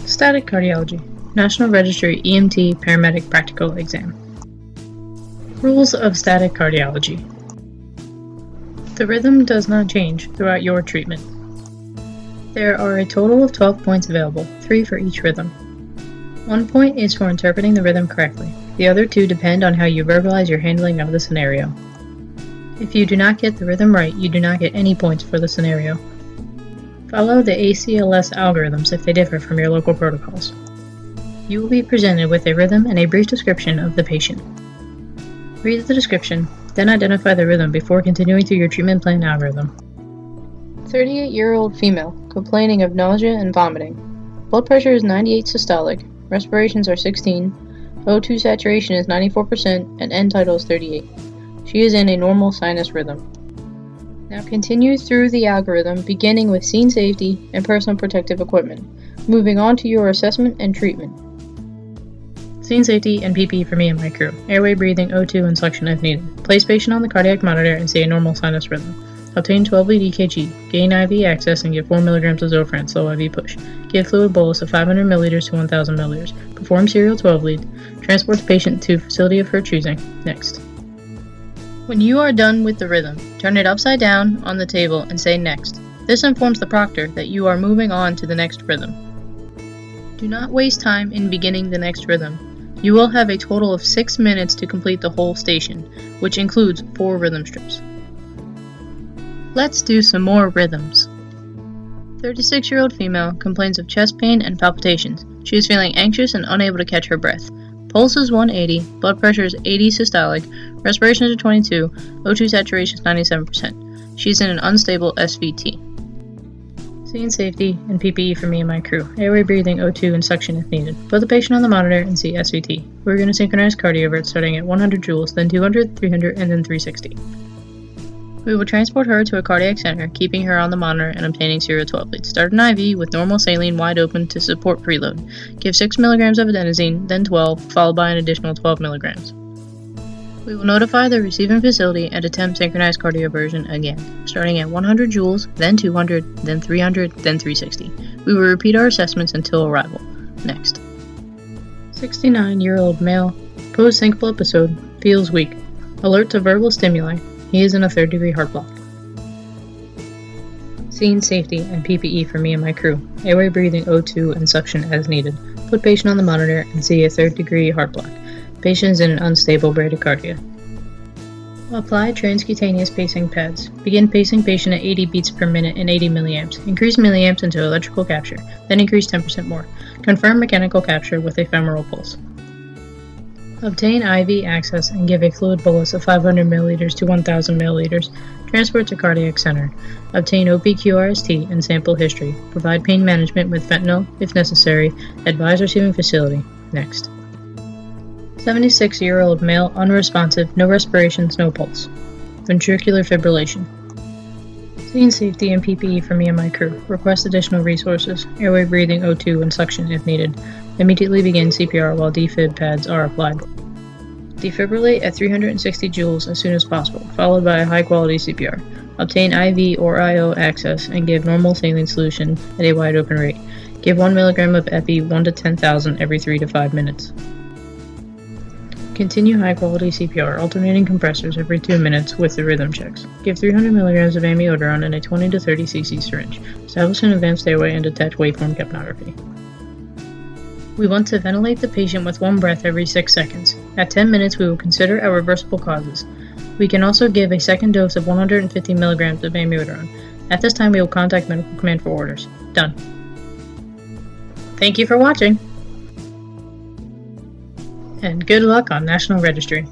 Static Cardiology, National Registry EMT Paramedic Practical Exam. Rules of Static Cardiology. The rhythm does not change throughout your treatment. There are a total of 12 points available, 3 for each rhythm. 1 point is for interpreting the rhythm correctly. The other 2 depend on how you verbalize your handling of the scenario. If you do not get the rhythm right, you do not get any points for the scenario. Follow the ACLS algorithms if they differ from your local protocols. You will be presented with a rhythm and a brief description of the patient. Read the description, then identify the rhythm before continuing through your treatment plan algorithm. 38-year-old female, complaining of nausea and vomiting. Blood pressure is 98 systolic, respirations are 16, O2 saturation is 94%, and end tidal is 38. She is in a normal sinus rhythm. Now continue through the algorithm, beginning with scene safety and personal protective equipment, moving on to your assessment and treatment. Scene safety and PPE for me and my crew. Airway, breathing, O2, and suction if needed. Place patient on the cardiac monitor and see a normal sinus rhythm. Obtain 12-lead EKG. Gain IV access and give 4 mg of Zofran, slow IV push. Give fluid bolus of 500 ml to 1000 ml. Perform serial 12-lead. Transport the patient to facility of her choosing. Next. When you are done with the rhythm, turn it upside down on the table and say next. This informs the proctor that you are moving on to the next rhythm. Do not waste time in beginning the next rhythm. You will have a total of 6 minutes to complete the whole station, which includes 4 rhythm strips. Let's do some more rhythms. 36-year-old female complains of chest pain and palpitations. She is feeling anxious and unable to catch her breath. Pulse is 180, blood pressure is 80 systolic, respirations are 22, O2 saturation is 97%. She is in an unstable SVT. Scene safety and PPE for me and my crew. Airway, breathing, O2, and suction if needed. Put the patient on the monitor and see SVT. We're going to synchronize cardiovert starting at 100 joules, then 200, 300, and then 360. We will transport her to a cardiac center, keeping her on the monitor and obtaining serial 12 leads. Start an IV with normal saline wide open to support preload. Give 6 mg of adenosine, then 12, followed by an additional 12 mg. We will notify the receiving facility and attempt synchronized cardioversion again, starting at 100 joules, then 200, then 300, then 360. We will repeat our assessments until arrival. Next. 69-year-old male, post-syncopal episode, feels weak. Alert to verbal stimuli. He is in a 3rd-degree heart block. Scene safety and PPE for me and my crew. Airway, breathing, O2, and suction as needed. Put patient on the monitor and see a 3rd-degree heart block. Patient is in an unstable bradycardia. Apply transcutaneous pacing pads. Begin pacing patient at 80 beats per minute and 80 milliamps. Increase milliamps until electrical capture, then increase 10% more. Confirm mechanical capture with a femoral pulse. Obtain IV access and give a fluid bolus of 500 ml to 1000 ml. Transport to cardiac center. Obtain OPQRST and sample history. Provide pain management with fentanyl if necessary. Advise receiving facility. Next. 76-year-old male, unresponsive, no respirations, no pulse. Ventricular fibrillation. Scene safety and PPE for me and my crew. Request additional resources. Airway, breathing, O2, and suction if needed. Immediately begin CPR while defib pads are applied. Defibrillate at 360 joules as soon as possible, followed by a high-quality CPR. Obtain IV or IO access and give normal saline solution at a wide open rate. Give 1 mg of epi 1 to 10,000 every 3 to 5 minutes. Continue high-quality CPR, alternating compressors every 2 minutes with the rhythm checks. Give 300 mg of amiodarone in a 20 to 30 cc syringe. Establish an advanced airway and detect waveform capnography. We want to ventilate the patient with 1 breath every 6 seconds. At 10 minutes, we will consider our reversible causes. We can also give a second dose of 150 mg of amiodarone. At this time, we will contact medical command for orders. Done. Thank you for watching, and good luck on National Registry.